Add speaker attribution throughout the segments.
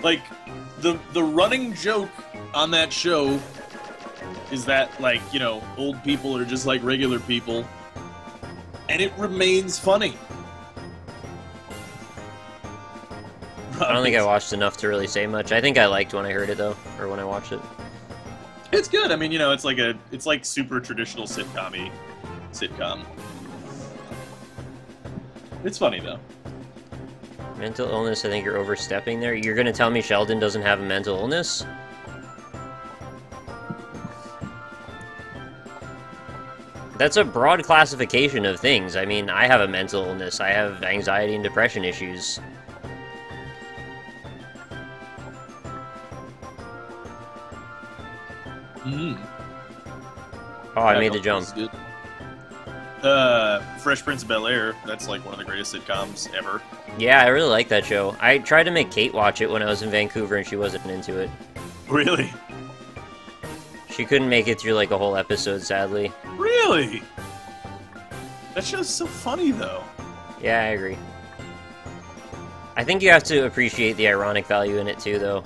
Speaker 1: like, the running joke on that show is that, like, you know, old people are just like regular people, and it remains funny.
Speaker 2: I don't think I watched enough to really say much. I think I liked when I heard it, though, or when I watched it.
Speaker 1: It's good. I mean, you know, it's like super traditional sitcom. It's funny though.
Speaker 2: Mental illness, I think you're overstepping there. You're gonna tell me Sheldon doesn't have a mental illness? That's a broad classification of things. I mean, I have a mental illness. I have anxiety and depression issues. Oh, I made the jump.
Speaker 1: Good. Fresh Prince of Bel-Air, that's like one of the greatest sitcoms ever.
Speaker 2: Yeah, I really like that show. I tried to make Kate watch it when I was in Vancouver, and she wasn't into it.
Speaker 1: Really?
Speaker 2: She couldn't make it through like a whole episode, sadly.
Speaker 1: Really? That show's so funny, though.
Speaker 2: Yeah, I agree. I think you have to appreciate the ironic value in it, too, though.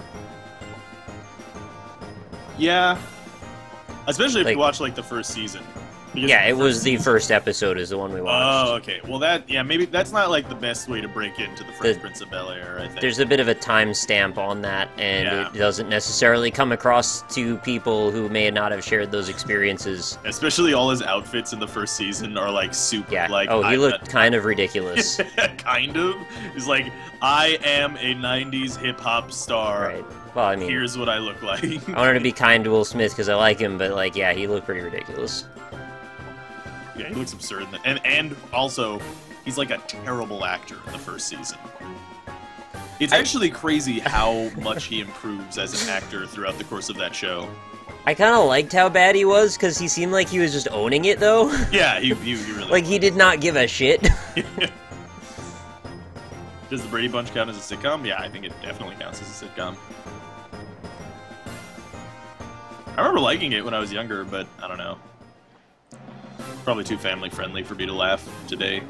Speaker 1: Yeah. Especially if you watch, like, the first season.
Speaker 2: Yeah, it was the first episode is the one we watched.
Speaker 1: Oh, okay. Well, maybe that's not, like, the best way to break into the Fresh Prince of Bel-Air, I think.
Speaker 2: There's a bit of a timestamp on that, and it doesn't necessarily come across to people who may not have shared those experiences.
Speaker 1: Especially all his outfits in the first season are, like, super, like...
Speaker 2: Oh, he looked kind of ridiculous.
Speaker 1: Kind of? He's like, I am a 90s hip-hop star.
Speaker 2: Right. Well, I mean...
Speaker 1: Here's what I look like.
Speaker 2: I wanted to be kind to Will Smith because I like him, but, like, yeah, he looked pretty ridiculous.
Speaker 1: Yeah, he looks absurd. And also, he's like a terrible actor in the first season. It's actually crazy how much he improves as an actor throughout the course of that show.
Speaker 2: I kind of liked how bad he was, because he seemed like he was just owning it, though.
Speaker 1: Yeah, he really
Speaker 2: like, he did not give a shit.
Speaker 1: Does the Brady Bunch count as a sitcom? Yeah, I think it definitely counts as a sitcom. I remember liking it when I was younger, but I don't know. Probably too family-friendly for me to laugh today.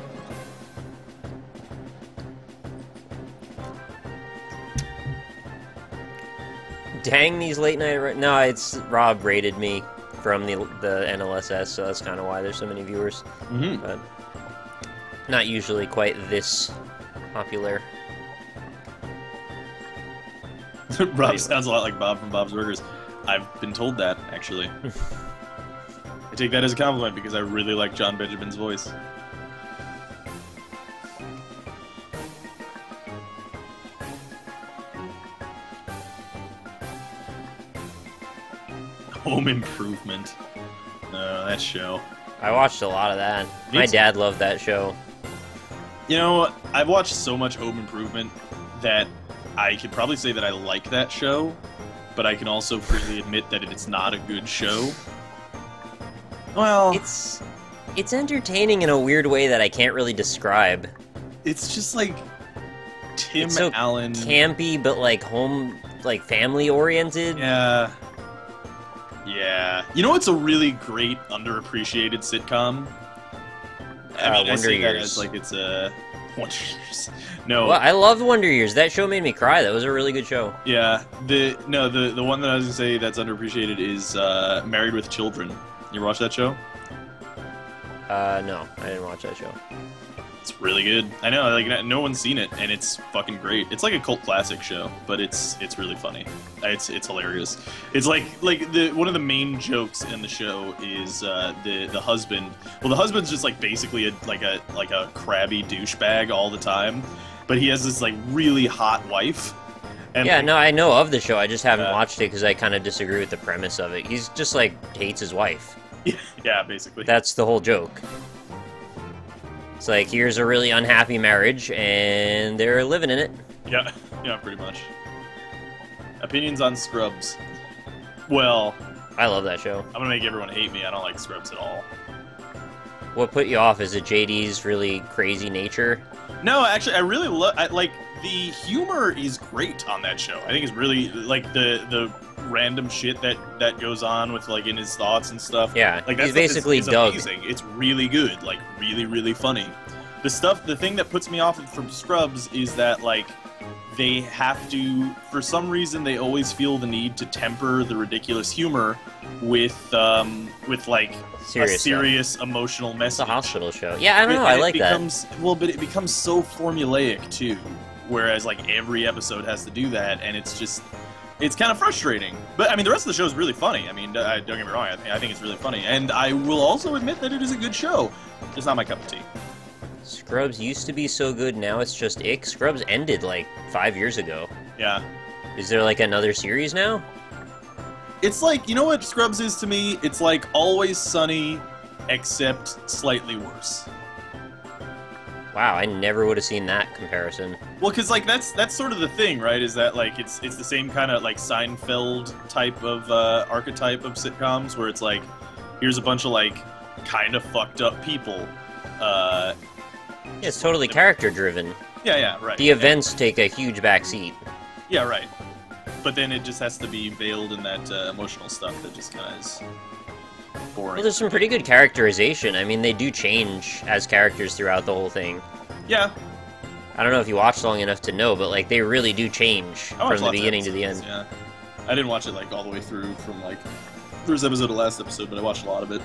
Speaker 2: Dang, these late night... No, it's Rob rated me from the NLSS, so that's kind of why there's so many viewers.
Speaker 1: Mm-hmm.
Speaker 2: But not usually quite this popular.
Speaker 1: Rob sounds a lot like Bob from Bob's Burgers. I've been told that, actually. I take that as a compliment because I really like John Benjamin's voice. Home Improvement. That show.
Speaker 2: I watched a lot of that. My dad loved that show.
Speaker 1: You know, I've watched so much Home Improvement that I could probably say that I like that show, but I can also freely admit that it's not a good show. Well,
Speaker 2: it's entertaining in a weird way that I can't really describe.
Speaker 1: It's just like Tim
Speaker 2: it's so
Speaker 1: Allen,
Speaker 2: campy, but like family oriented.
Speaker 1: Yeah. You know what's a really great underappreciated sitcom? I mean, I say that as like it's a Wonder Years. No.
Speaker 2: Well, I loved Wonder Years. That show made me cry. That was a really good show.
Speaker 1: Yeah. The one that I was gonna say that's underappreciated is Married with Children. You ever watch that show?
Speaker 2: No, I didn't watch that show.
Speaker 1: It's really good. I know, like no one's seen it, and it's fucking great. It's like a cult classic show, but it's really funny. It's hilarious. It's like one of the main jokes in the show is the husband. Well, the husband's just like basically a crabby douchebag all the time, but he has this like really hot wife. And
Speaker 2: yeah, no, I know of the show. I just haven't watched it because I kind of disagree with the premise of it. He's just like hates his wife.
Speaker 1: Yeah, basically.
Speaker 2: That's the whole joke. It's like, here's a really unhappy marriage, and they're living in it.
Speaker 1: Yeah, pretty much. Opinions on Scrubs. Well...
Speaker 2: I love that show.
Speaker 1: I'm gonna make everyone hate me. I don't like Scrubs at all.
Speaker 2: What put you off? Is it JD's really crazy nature?
Speaker 1: No, actually, I really love... Like, the humor is great on that show. I think it's really, like, the random shit that goes on with, like, in his thoughts and stuff.
Speaker 2: Yeah,
Speaker 1: like,
Speaker 2: he's basically
Speaker 1: is
Speaker 2: Doug.
Speaker 1: Amazing. It's really good. Like, really, really funny. The thing that puts me off from Scrubs is that, like, they have to, for some reason, they always feel the need to temper the ridiculous humor with like
Speaker 2: Serious
Speaker 1: a serious emotional message.
Speaker 2: It's a hospital show. Yeah, I don't know. I like that.
Speaker 1: Well, but it becomes so formulaic too, whereas like every episode has to do that, and it's kind of frustrating. But I mean, the rest of the show is really funny. I mean, don't get me wrong. I think it's really funny, and I will also admit that it is a good show. It's not my cup of tea.
Speaker 2: Scrubs used to be so good, now it's just ick. Scrubs ended like 5 years ago.
Speaker 1: Yeah.
Speaker 2: Is there like another series now?
Speaker 1: It's like, you know what Scrubs is to me? It's like Always Sunny, except slightly worse.
Speaker 2: Wow, I never would have seen that comparison.
Speaker 1: Well, because like that's sort of the thing, right? Is that like it's the same kind of like Seinfeld type of archetype of sitcoms, where it's like, here's a bunch of like kind of fucked up people.
Speaker 2: Yeah, it's totally character driven.
Speaker 1: Yeah, right.
Speaker 2: The events take a huge backseat.
Speaker 1: Yeah, right. But then it just has to be veiled in that emotional stuff that just kind of is boring.
Speaker 2: Well, there's some pretty good characterization. I mean, they do change as characters throughout the whole thing.
Speaker 1: Yeah.
Speaker 2: I don't know if you watched long enough to know, but like they really do change from the beginning to the end.
Speaker 1: Yeah. I didn't watch it like all the way through from like first episode to last episode, but I watched a lot of it.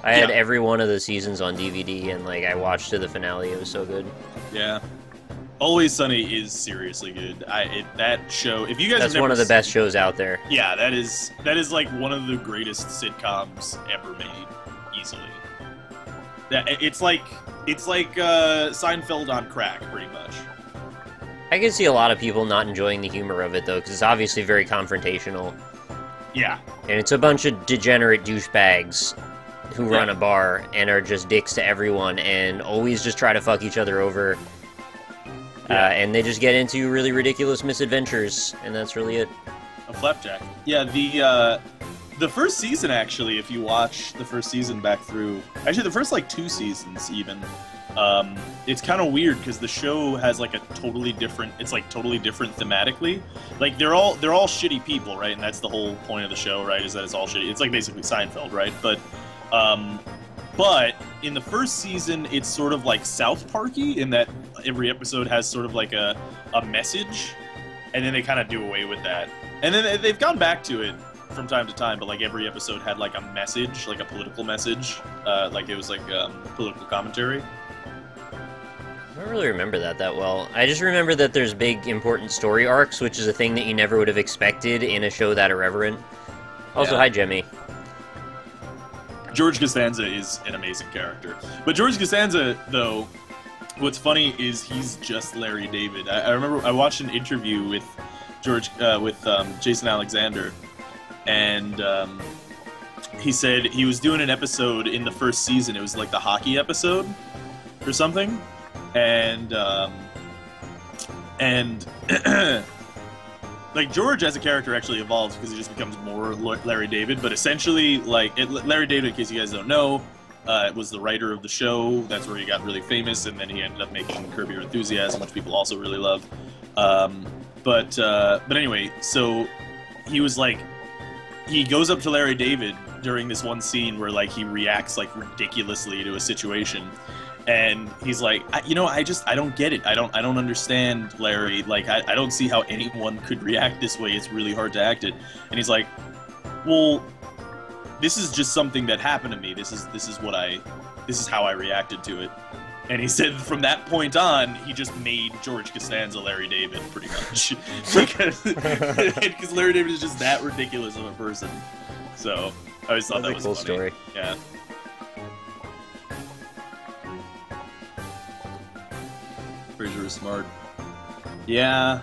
Speaker 2: I had every one of the seasons on DVD, and like I watched to the finale. It was so good.
Speaker 1: Yeah. Always Sunny is seriously good. That show, if you guys
Speaker 2: That's
Speaker 1: have never
Speaker 2: one of the best shows out there.
Speaker 1: Yeah, that is like one of the greatest sitcoms ever made, easily. Yeah, it's like Seinfeld on crack, pretty much.
Speaker 2: I can see a lot of people not enjoying the humor of it though, because it's obviously very confrontational.
Speaker 1: Yeah.
Speaker 2: And it's a bunch of degenerate douchebags who run a bar and are just dicks to everyone and always just try to fuck each other over. And they just get into really ridiculous misadventures, and that's really it.
Speaker 1: A flapjack. Yeah, the first season, actually, if you watch the first season back through... Actually, the first, like, 2 seasons, even. It's kind of weird, because the show has, like, a totally different... It's, like, totally different thematically. Like, they're all shitty people, right? And that's the whole point of the show, right? Is that it's all shitty. It's, like, basically Seinfeld, right? But in the first season, it's sort of like South Parky in that every episode has sort of like a message, and then they kind of do away with that. And then they've gone back to it from time to time, but like every episode had like a message, like a political message, like it was like political commentary.
Speaker 2: I don't really remember that well. I just remember that there's big, important story arcs, which is a thing that you never would have expected in a show that irreverent. Also, hi, Jemmy.
Speaker 1: George Costanza is an amazing character. But George Costanza, though, what's funny is he's just Larry David. I remember I watched an interview with Jason Alexander, and he said he was doing an episode in the first season. It was like the hockey episode or something, and like, George as a character actually evolves because he just becomes more Larry David, but essentially, like, Larry David, in case you guys don't know, was the writer of the show. That's where he got really famous, and then he ended up making Curb Your Enthusiasm, which people also really love. But anyway, so he was like, he goes up to Larry David during this one scene where, like, he reacts, like, ridiculously to a situation. And he's like, I don't get it. I don't understand, Larry. Like, I don't see how anyone could react this way. It's really hard to act it. And he's like, well, this is just something that happened to me. This is how I reacted to it. And he said from that point on, he just made George Costanza Larry David, pretty much. Because Larry David is just that ridiculous of a person. So I always thought that was a cool
Speaker 2: story.
Speaker 1: Yeah. Fraser is smart. Yeah.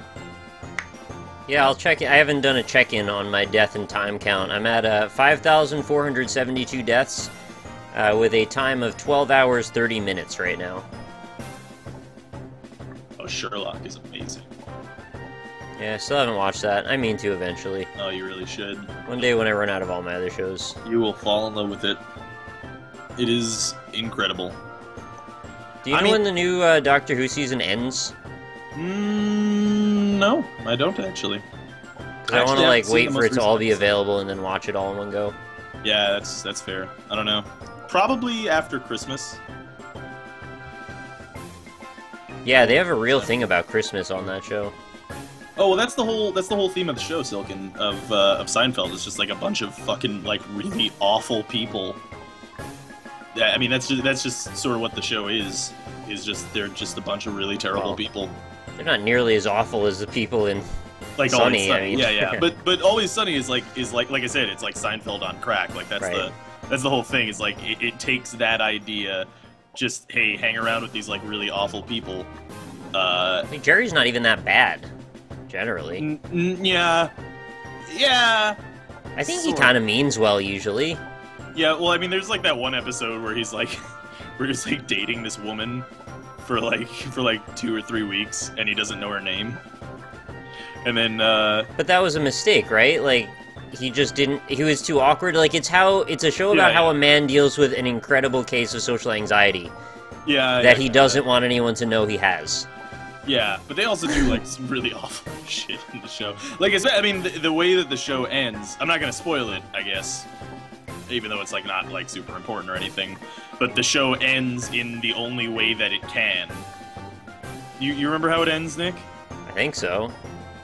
Speaker 2: Yeah, I'll check it. I haven't done a check-in on my death and time count. I'm at 5,472 deaths with a time of 12 hours, 30 minutes right now.
Speaker 1: Oh, Sherlock is amazing.
Speaker 2: Yeah, I still haven't watched that. I mean to eventually.
Speaker 1: Oh, you really should.
Speaker 2: One day when I run out of all my other shows.
Speaker 1: You will fall in love with it. It is incredible.
Speaker 2: Do you know when the new Doctor Who season ends?
Speaker 1: No, I don't actually.
Speaker 2: I want to like wait for it to all be available and then watch it all in one go.
Speaker 1: Yeah, that's fair. I don't know. Probably after Christmas.
Speaker 2: Yeah, they have a real thing about Christmas on that show.
Speaker 1: Oh, well, that's the whole theme of the show, Silken, of Seinfeld. It's just like a bunch of fucking like really awful people. Yeah, I mean that's just sort of what the show is. They're just a bunch of really terrible people.
Speaker 2: They're not nearly as awful as the people in
Speaker 1: like
Speaker 2: Sunny.
Speaker 1: I mean, yeah. but Always Sunny is like I said, it's like Seinfeld on crack. Like that's the whole thing. Is like it takes that idea, just hey, hang around with these like really awful people.
Speaker 2: I mean, Jerry's not even that bad. Generally.
Speaker 1: Yeah.
Speaker 2: I think he kind of means well, usually.
Speaker 1: Yeah, well, I mean, there's like that one episode where he's like dating this woman for like 2 or 3 weeks, and he doesn't know her name. And then,
Speaker 2: But that was a mistake, right? Like, he just didn't... He was too awkward. Like, it's a show about how a man deals with an incredible case of social anxiety.
Speaker 1: Yeah.
Speaker 2: That he doesn't want anyone to know he has.
Speaker 1: Yeah, but they also do like some really awful shit in the show. Like, I mean, the way that the show ends, I'm not gonna spoil it, I guess, even though it's like not like super important or anything. But the show ends in the only way that it can. You remember how it ends, Nick?
Speaker 2: I think so.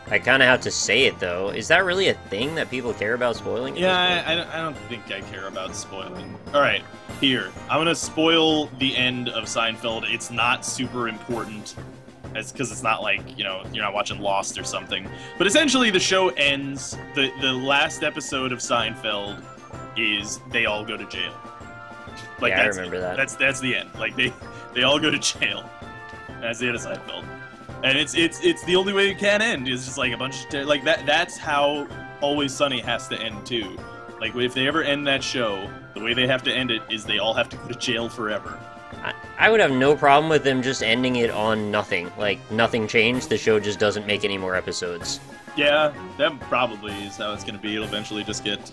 Speaker 2: I kind of have to say it though. Is that really a thing that people care about spoiling?
Speaker 1: Yeah, I don't think I care about spoiling. All right, here I'm gonna spoil the end of Seinfeld. It's not super important. It's because it's not like, you know, you're not watching Lost or something. But essentially the show ends, the last episode of Seinfeld is they all go to jail. Like,
Speaker 2: yeah, I remember that.
Speaker 1: That's the end. Like, they all go to jail. That's the end of Seinfeld. And it's the only way it can end, is just like a bunch of, like, that's how Always Sunny has to end too. Like, if they ever end that show, the way they have to end it is they all have to go to jail forever.
Speaker 2: I would have no problem with them just ending it on nothing. Like, nothing changed, the show just doesn't make any more episodes.
Speaker 1: Yeah, that probably is how it's going to be. It'll eventually just get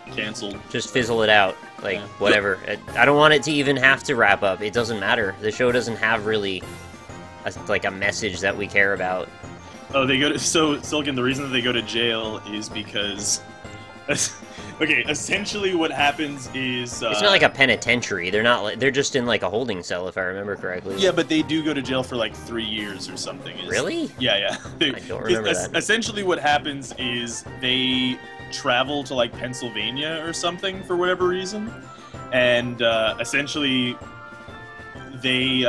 Speaker 1: canceled.
Speaker 2: Just fizzle it out. Like, whatever. I don't want it to even have to wrap up. It doesn't matter. The show doesn't have really, a message that we care about.
Speaker 1: Oh, they go to... So, Silken, the reason that they go to jail is because... Okay, essentially what happens is...
Speaker 2: it's not like a penitentiary. They're not they're just in like a holding cell, if I remember correctly.
Speaker 1: Yeah, but they do go to jail for like 3 years or something.
Speaker 2: Really?
Speaker 1: Yeah.
Speaker 2: I don't remember that.
Speaker 1: Essentially what happens is they travel to like Pennsylvania or something for whatever reason, and essentially they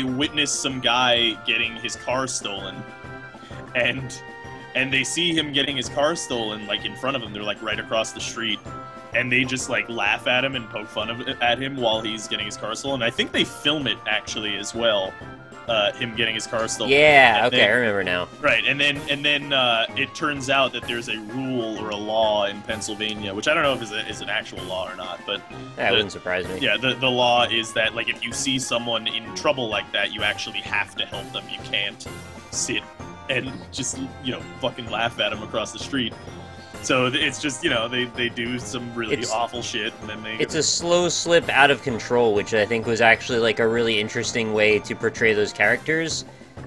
Speaker 1: witness some guy getting his car stolen, and they see him getting his car stolen, like, in front of them. They're, like, right across the street. And they just, like, laugh at him and poke fun at him while he's getting his car stolen. I think they film it, actually, as well. Him getting his car stolen.
Speaker 2: Yeah, okay, I remember now.
Speaker 1: Right, and then it turns out that there's a rule or a law in Pennsylvania, which I don't know if is an actual law or not, but...
Speaker 2: That wouldn't surprise me.
Speaker 1: Yeah, the law is that, like, if you see someone in trouble like that, you actually have to help them. You can't sit and just, you know, fucking laugh at them across the street. So it's just, you know, they do some really awful shit, and then they...
Speaker 2: It's a slow slip out of control, which I think was actually, like, a really interesting way to portray those characters,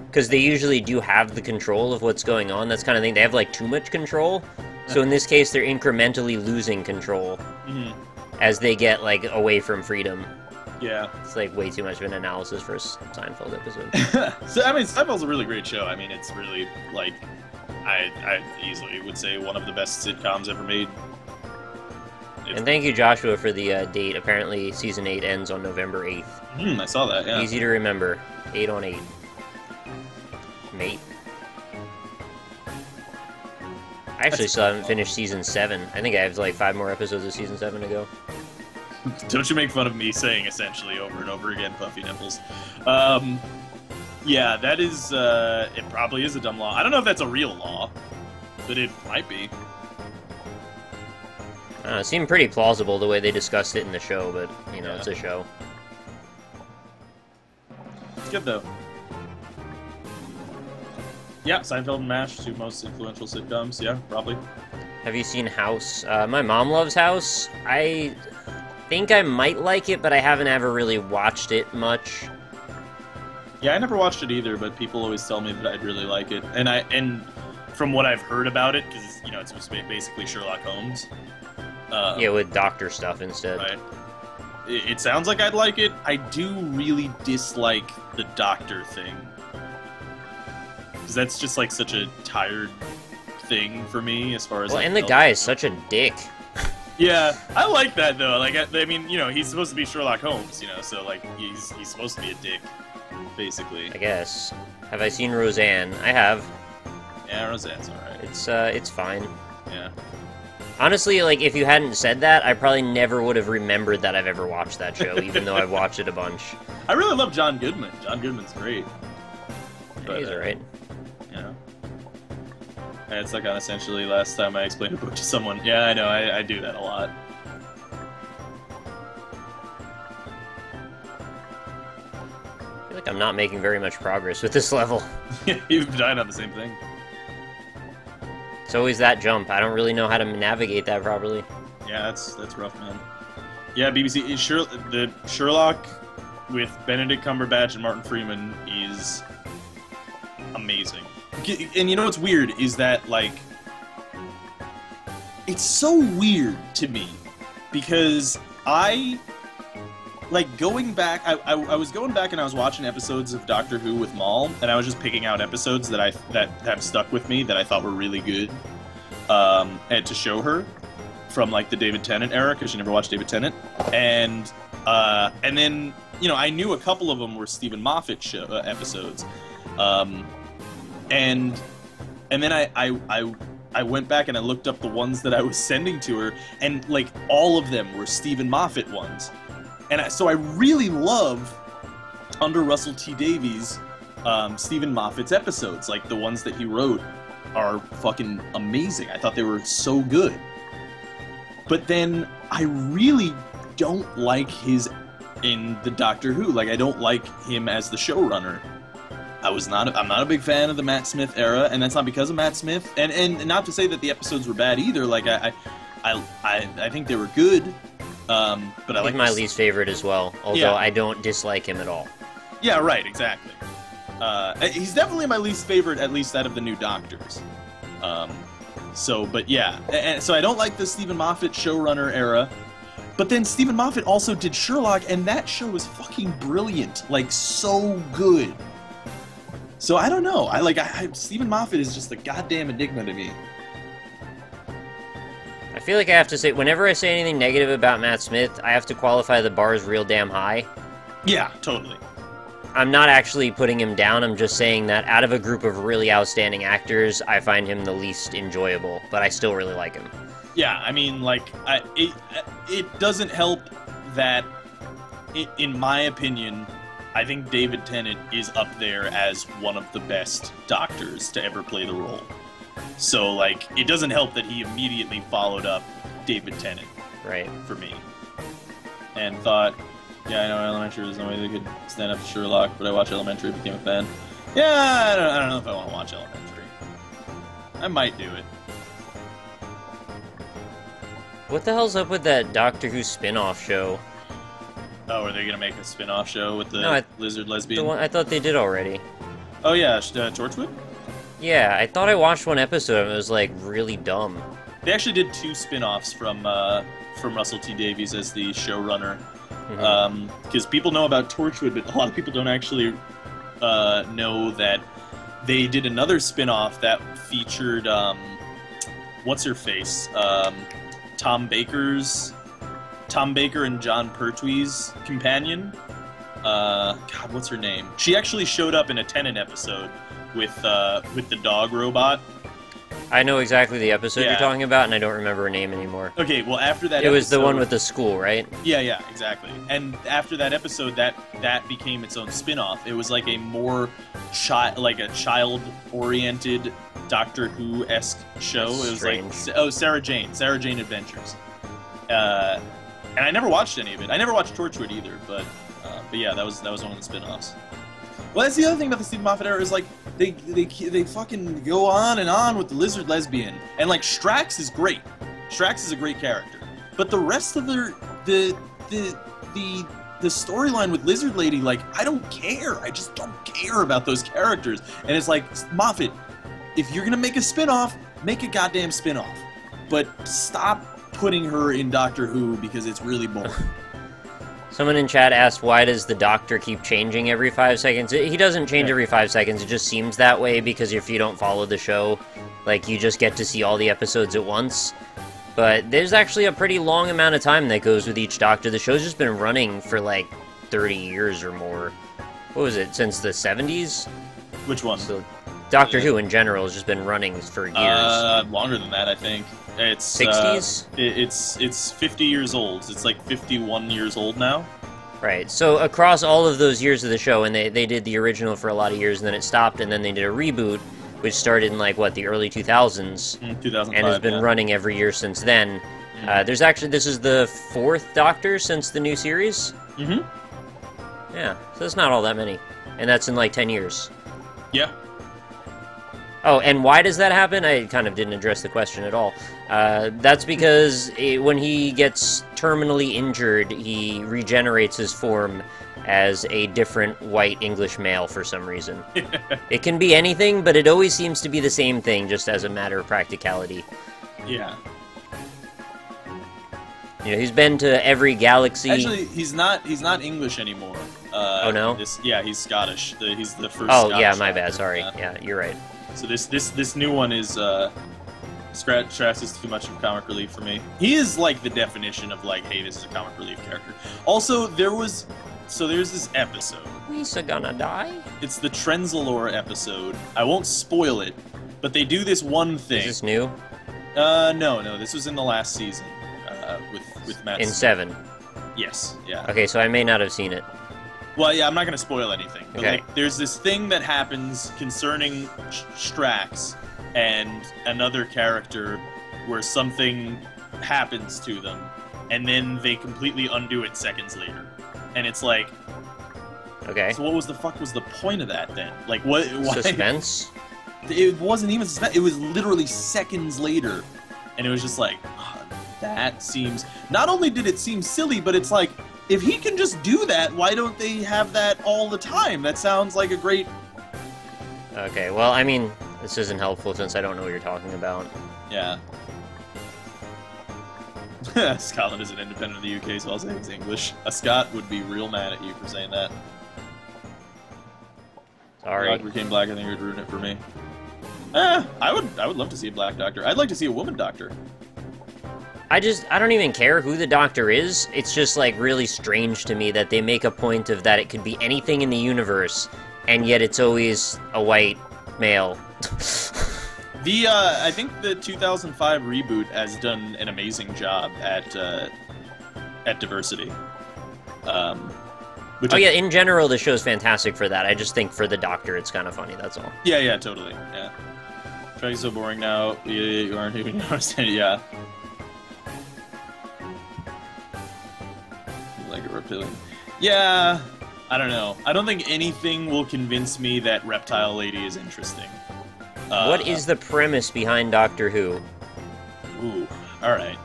Speaker 2: because they usually do have the control of what's going on. That's kind of thing. They have, like, too much control. So in this case, they're incrementally losing control as they get, like, away from freedom.
Speaker 1: Yeah.
Speaker 2: It's, like, way too much of an analysis for a Seinfeld episode.
Speaker 1: So, I mean, Seinfeld's a really great show. I mean, it's really, like... I easily would say one of the best sitcoms ever made.
Speaker 2: And thank you, Joshua, for the date. Apparently, Season 8 ends on November 8th.
Speaker 1: I saw that, yeah.
Speaker 2: Easy to remember. 8 on 8. Mate. I actually still haven't finished Season 7. I think I have, like, 5 more episodes of Season 7 to go.
Speaker 1: Don't you make fun of me saying essentially over and over again, puffy nipples. Yeah, that is, it probably is a dumb law. I don't know if that's a real law, but it might be.
Speaker 2: It seemed pretty plausible the way they discussed it in the show, but, you know, It's a show.
Speaker 1: It's good, though. Yeah, Seinfeld and MASH, 2 most influential sitcoms, yeah, probably.
Speaker 2: Have you seen House? My mom loves House. I think I might like it, but I haven't ever really watched it much.
Speaker 1: Yeah, I never watched it either, but people always tell me that I'd really like it. And from what I've heard about it, because, you know, it's basically Sherlock Holmes.
Speaker 2: Yeah, with doctor stuff instead.
Speaker 1: Right. it sounds like I'd like it. I do really dislike the doctor thing. Because that's just like such a tired thing for me as far as
Speaker 2: Well,
Speaker 1: like,
Speaker 2: and the guy is such a dick.
Speaker 1: Yeah, I like that though. Like, I mean, you know, he's supposed to be Sherlock Holmes, you know, so like he's supposed to be a dick, basically.
Speaker 2: I guess. Have I seen Roseanne? I have.
Speaker 1: Yeah, Roseanne's alright.
Speaker 2: It's fine.
Speaker 1: Yeah.
Speaker 2: Honestly, like, if you hadn't said that, I probably never would have remembered that I've ever watched that show, even though I've watched it a bunch.
Speaker 1: I really love John Goodman. John Goodman's great.
Speaker 2: Yeah, he's alright.
Speaker 1: You know. And it's like essentially last time I explained a book to someone. Yeah, I know, I do that a lot.
Speaker 2: I feel like I'm not making very much progress with this level.
Speaker 1: You've been dying on the same thing.
Speaker 2: It's always that jump. I don't really know how to navigate that properly.
Speaker 1: Yeah, that's rough, man. Yeah, BBC, the Sherlock with Benedict Cumberbatch and Martin Freeman is amazing. And you know what's weird is that, like, it's so weird to me because going back, I was going back and I was watching episodes of Doctor Who with Maul, and I was just picking out episodes that have stuck with me that I thought were really good, and to show her from like the David Tennant era because she never watched David Tennant, and then you know I knew a couple of them were Stephen Moffat episodes, and then I went back and I looked up the ones that I was sending to her, and like all of them were Stephen Moffat ones. And so I really love, under Russell T Davies, Stephen Moffat's episodes. Like, the ones that he wrote are fucking amazing. I thought they were so good. But then I really don't like his in the Doctor Who. Like, I don't like him as the showrunner. I'm not a big fan of the Matt Smith era, and that's not because of Matt Smith. And not to say that the episodes were bad either. Like, I think they were good. But I like
Speaker 2: my least favorite as well, although yeah. I don't dislike him at all.
Speaker 1: Yeah, right, exactly. He's definitely my least favorite, at least out of the new Doctors. But yeah, and so I don't like the Stephen Moffat showrunner era, but then Stephen Moffat also did Sherlock, and that show was fucking brilliant, like, so good. So I don't know, Stephen Moffat is just a goddamn enigma to me.
Speaker 2: I feel like I have to say, whenever I say anything negative about Matt Smith, I have to qualify the bar as real damn high.
Speaker 1: Yeah, totally.
Speaker 2: I'm not actually putting him down, I'm just saying that out of a group of really outstanding actors, I find him the least enjoyable, but I still really like him.
Speaker 1: Yeah, I mean, like, it doesn't help that, in my opinion, I think David Tennant is up there as one of the best doctors to ever play the role. So, like, it doesn't help that he immediately followed up David Tennant.
Speaker 2: Right.
Speaker 1: For me. And thought, yeah, I know Elementary, there's no way they could stand up to Sherlock, but I watched Elementary, became a fan. Yeah, I don't know if I want to watch Elementary. I might do it.
Speaker 2: What the hell's up with that Doctor Who spin-off show?
Speaker 1: Oh, are they going to make a spin-off show with the lizard lesbian?
Speaker 2: The one, I thought they did already.
Speaker 1: Oh, yeah, Torchwood?
Speaker 2: Yeah, I thought I watched one episode and it was, like, really dumb.
Speaker 1: They actually did 2 spin-offs from Russell T Davies as the showrunner. Because people know about Torchwood, but a lot of people don't actually know that they did another spin-off that featured, what's-her-face? Tom Baker and John Pertwee's companion. God, what's her name? She actually showed up in a Tennant episode with the dog robot.
Speaker 2: I know exactly the episode you're talking about, and I don't remember her name anymore.
Speaker 1: Okay, well, after that
Speaker 2: It was the one with the school, right?
Speaker 1: Yeah, exactly. And after that episode, that became its own spin-off. It was like a more child-oriented Doctor Who-esque show.
Speaker 2: That's
Speaker 1: it was
Speaker 2: strange.
Speaker 1: Like, Sarah Jane Adventures. And I never watched any of it. I never watched Torchwood either, but yeah, that was one of the spin-offs. Well, that's the other thing about the Stephen Moffat era is, like, they fucking go on and on with the lizard lesbian. And, like, Strax is great. Strax is a great character. But the rest of the storyline with Lizard Lady, like, I don't care. I just don't care about those characters. And it's like, Moffat, if you're gonna make a spin-off, make a goddamn spin-off. But stop putting her in Doctor Who because it's really boring.
Speaker 2: Someone in chat asked, why does the Doctor keep changing every 5 seconds? He doesn't change every 5 seconds, it just seems that way, because if you don't follow the show, like, you just get to see all the episodes at once. But there's actually a pretty long amount of time that goes with each Doctor. The show's just been running for, like, 30 years or more. What was it, since the 70s?
Speaker 1: Which one?
Speaker 2: So, Doctor Who in general has just been running for years.
Speaker 1: Longer than that, I think. It's
Speaker 2: 60s?
Speaker 1: It's 50 years old. It's like 51 years old now.
Speaker 2: Right. So across all of those years of the show, and they did the original for a lot of years, and then it stopped, and then they did a reboot, which started in like what, the early 2000s,
Speaker 1: 2005,
Speaker 2: and has been running every year since then. There's actually, this is the 4th Doctor since the new series. Yeah. So that's not all that many, and that's in like 10 years.
Speaker 1: Yeah.
Speaker 2: Oh, and why does that happen? I kind of didn't address the question at all. That's because when he gets terminally injured, he regenerates his form as a different white English male for some reason. It can be anything, but it always seems to be the same thing, just as a matter of practicality.
Speaker 1: Yeah.
Speaker 2: You know, he's been to every galaxy.
Speaker 1: Actually, he's not English anymore.
Speaker 2: Oh no?
Speaker 1: Yeah, he's Scottish. He's the first.
Speaker 2: Oh
Speaker 1: Scottish
Speaker 2: yeah, my
Speaker 1: Doctor.
Speaker 2: bad. Sorry. Yeah, you're right.
Speaker 1: So this new one is Stratus is too much of comic relief for me. He is like the definition of like, hey, this is a comic relief character. Also, there's this episode.
Speaker 2: Lisa gonna die?
Speaker 1: It's the Trenzalore episode. I won't spoil it, but they do this one thing.
Speaker 2: Is this new?
Speaker 1: No, this was in the last season with Matt.
Speaker 2: In 7.
Speaker 1: Yes, yeah.
Speaker 2: Okay, so I may not have seen it.
Speaker 1: Well, yeah, I'm not going to spoil anything. But,
Speaker 2: Okay.
Speaker 1: like, there's this thing that happens concerning Strax and another character where something happens to them, and then they completely undo it seconds later. And it's like,
Speaker 2: Okay.
Speaker 1: so what was the fuck was the point of that then? Like, what? Why?
Speaker 2: Suspense?
Speaker 1: It wasn't even suspense. It was literally seconds later, and it was just like, that seems. Not only did it seem silly, but it's like, if he can just do that, why don't they have that all the time? That sounds like a great...
Speaker 2: Okay, well, I mean, this isn't helpful since I don't know what you're talking about.
Speaker 1: Yeah. Scotland is an independent of the UK, so I'll say it's English. A Scot would be real mad at you for saying that.
Speaker 2: Sorry.
Speaker 1: Doctor became black, I think it would ruin it for me. I would love to see a black Doctor. I'd like to see a woman Doctor.
Speaker 2: I don't even care who the Doctor is. It's just, like, really strange to me that they make a point of that it could be anything in the universe, and yet it's always a white male.
Speaker 1: I think the 2005 reboot has done an amazing job at diversity.
Speaker 2: Yeah, in general, the show's fantastic for that. I just think for the Doctor, it's kind of funny, that's all.
Speaker 1: Yeah, totally, yeah. Trying so boring now, you aren't even noticing it, yeah. Like a reptilian. Yeah, I don't know. I don't think anything will convince me that Reptile Lady is interesting.
Speaker 2: What is the premise behind Doctor Who?
Speaker 1: Ooh, alright.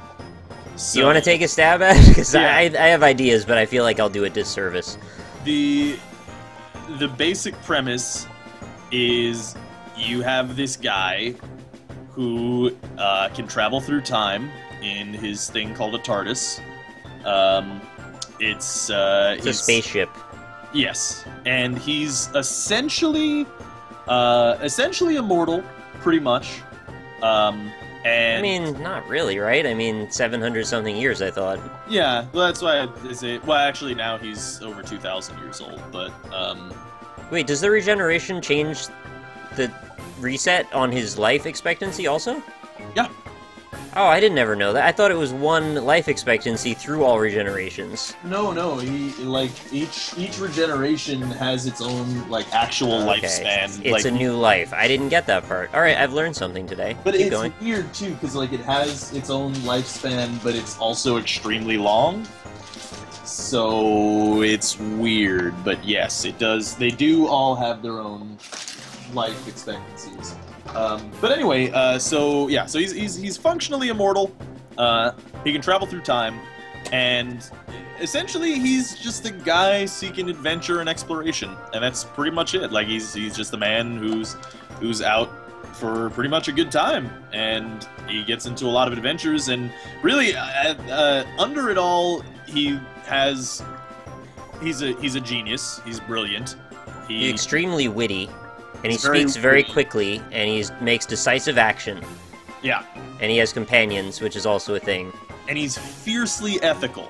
Speaker 1: So,
Speaker 2: You want to take a stab at it? Because
Speaker 1: Yeah.
Speaker 2: I have ideas, but I feel like I'll do a disservice.
Speaker 1: The basic premise is you have this guy who can travel through time in his thing called a TARDIS.
Speaker 2: It's a spaceship.
Speaker 1: Yes, and he's essentially immortal, pretty much. And
Speaker 2: I mean, not really, right? I mean, 700-something years, I thought.
Speaker 1: yeah, well, that's why I say. Well, actually, now he's over 2,000 years old. But
Speaker 2: Wait, does the regeneration change the reset on his life expectancy also?
Speaker 1: yeah,
Speaker 2: Oh, I didn't ever know that. I thought it was one life expectancy through all regenerations.
Speaker 1: no, he like each regeneration has its own like actual
Speaker 2: Okay.
Speaker 1: lifespan.
Speaker 2: It's
Speaker 1: like,
Speaker 2: a new life. I didn't get that part. All right, I've learned something today.
Speaker 1: But
Speaker 2: Keep
Speaker 1: it's
Speaker 2: going.
Speaker 1: weird too, because like it has its own lifespan, but it's also extremely long. So it's weird, but yes, it does. They do all have their own life expectancies. But anyway, so he's functionally immortal. He can travel through time, and essentially he's just a guy seeking adventure and exploration, and that's pretty much it. Like he's just a man who's out for pretty much a good time, and he gets into a lot of adventures, and really under it all he has He's a genius. He's brilliant.
Speaker 2: He's extremely witty, and he
Speaker 1: very
Speaker 2: speaks very
Speaker 1: witty.
Speaker 2: quickly, and he makes decisive action.
Speaker 1: Yeah.
Speaker 2: And he has companions, which is also a thing.
Speaker 1: And he's fiercely ethical,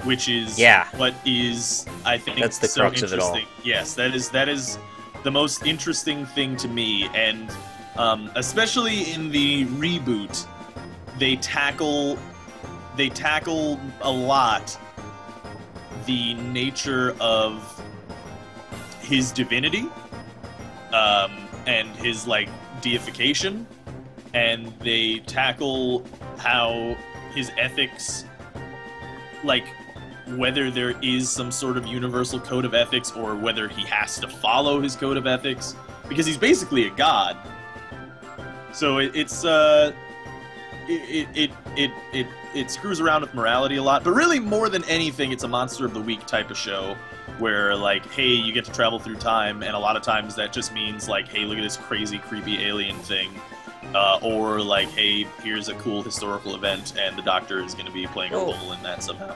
Speaker 1: which is what is, I think,
Speaker 2: that's the
Speaker 1: so
Speaker 2: crux of it all.
Speaker 1: Yes, that is the most interesting thing to me, and especially in the reboot, they tackle a lot the nature of his divinity, and his like deification, and they tackle how his ethics, like whether there is some sort of universal code of ethics or whether he has to follow his code of ethics, because he's basically a god. So it screws around with morality a lot, but really more than anything, it's a monster of the week type of show where, like, hey, you get to travel through time, and a lot of times that just means, like, hey, look at this crazy, creepy alien thing, or, like, hey, here's a cool historical event, and the Doctor is going to be playing a role in that somehow.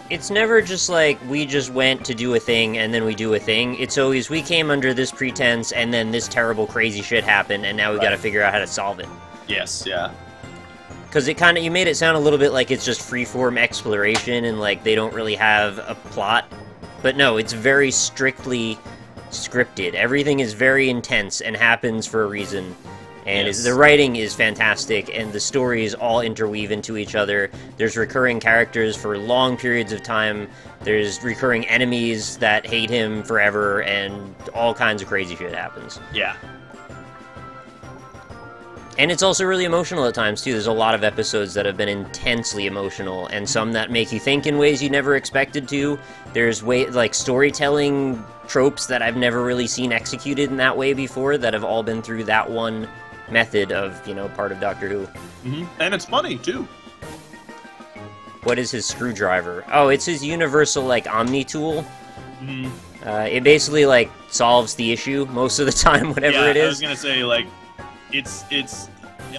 Speaker 2: It's never just like, we just went to do a thing, and then we do a thing. It's always, we came under this pretense, and then this terrible, crazy shit happened, and now we gotta figure out how to solve it.
Speaker 1: Yes, yeah.
Speaker 2: Because it kind of, you made it sound a little bit like it's just freeform exploration, and like they don't really have a plot. But no, it's very strictly scripted. Everything is very intense and happens for a reason. And the writing is fantastic, and the stories all interweave into each other. There's recurring characters for long periods of time. There's recurring enemies that hate him forever, and all kinds of crazy shit happens.
Speaker 1: Yeah.
Speaker 2: And it's also really emotional at times, too. There's a lot of episodes that have been intensely emotional, and some that make you think in ways you never expected to. There's like storytelling tropes that I've never really seen executed in that way before that have all been through that one method of, you know, part of Doctor Who.
Speaker 1: Mm-hmm. And it's funny, too.
Speaker 2: What is his screwdriver? Oh, it's his universal, like, Omni tool.
Speaker 1: Mm-hmm.
Speaker 2: It basically, like, solves the issue most of the time, whatever it is.
Speaker 1: I was gonna say, like, it's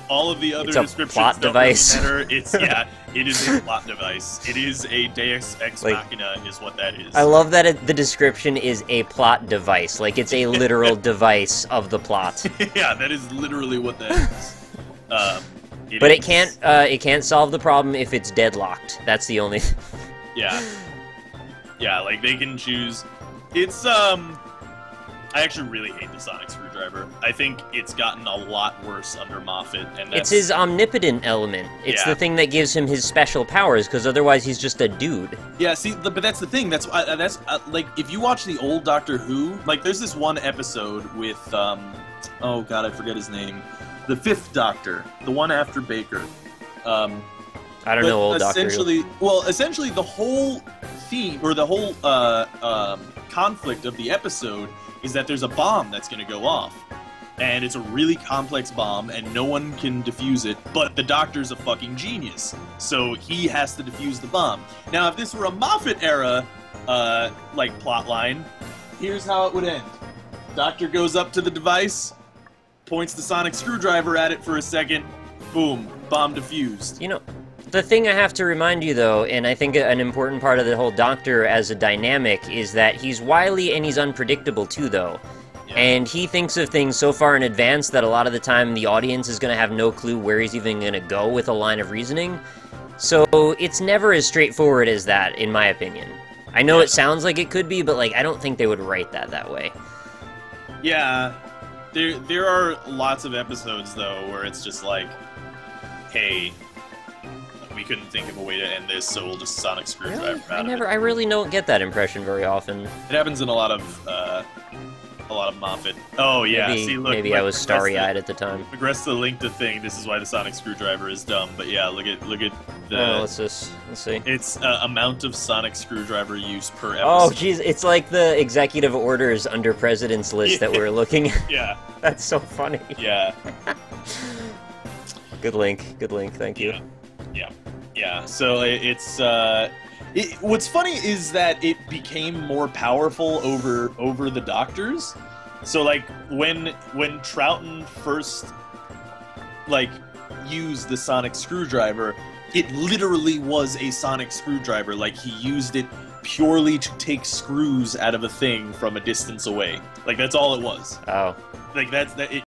Speaker 1: all of the other descriptions
Speaker 2: plot device.
Speaker 1: Really matter. It is a plot device. It is a Deus Ex Machina, is what that is.
Speaker 2: I love that the description is a plot device. Like, it's a literal device of the plot.
Speaker 1: Yeah, that is literally what that is.
Speaker 2: But it can't solve the problem if it's deadlocked. That's the only.
Speaker 1: Yeah. Yeah, like they can choose. It's I actually really hate the sonic screwdriver. I think it's gotten a lot worse under Moffat, and
Speaker 2: it's his omnipotent element. It's the thing that gives him his special powers, because otherwise he's just a dude.
Speaker 1: Yeah, see, but that's the thing. That's like, if you watch the old Doctor Who, like, there's this one episode with oh god, I forget his name, the Fifth Doctor, the one after Baker.
Speaker 2: I don't know old Doctor Who.
Speaker 1: Well, essentially the whole theme, or the whole conflict of the episode, is that there's a bomb that's going to go off. And it's a really complex bomb, and no one can defuse it, but the Doctor's a fucking genius. So he has to defuse the bomb. Now, if this were a Moffat-era, like, plotline, here's how it would end. Doctor goes up to the device, points the sonic screwdriver at it for a second, boom, bomb defused.
Speaker 2: You know, the thing I have to remind you, though, and I think an important part of the whole Doctor as a dynamic, is that he's wily and he's unpredictable, too, though. Yeah. And he thinks of things so far in advance that a lot of the time the audience is going to have no clue where he's even going to go with a line of reasoning. So it's never as straightforward as that, in my opinion. I know it sounds like it could be, but, like, I don't think they would write that way.
Speaker 1: Yeah. There are lots of episodes, though, where it's just like, hey, we couldn't think of a way to end this, so we'll just sonic screwdriver out of it.
Speaker 2: I really don't get that impression very often.
Speaker 1: It happens in a lot of Moffat. Oh yeah,
Speaker 2: maybe I was starry-eyed at the time.
Speaker 1: Regress to the link to thing. This is why the sonic screwdriver is dumb. But yeah, look at the.
Speaker 2: Oh, let's see.
Speaker 1: It's amount of sonic screwdriver use per episode.
Speaker 2: Oh jeez, it's like the executive orders under president's list that we're looking at.
Speaker 1: Yeah.
Speaker 2: That's so funny.
Speaker 1: Yeah.
Speaker 2: Good link. Thank you.
Speaker 1: Yeah. So what's funny is that it became more powerful over the Doctors. So, like, when Troughton first, like, used the sonic screwdriver, it literally was a sonic screwdriver. Like, he used it purely to take screws out of a thing from a distance away. Like, that's all it was.
Speaker 2: Oh.
Speaker 1: Like, that's that.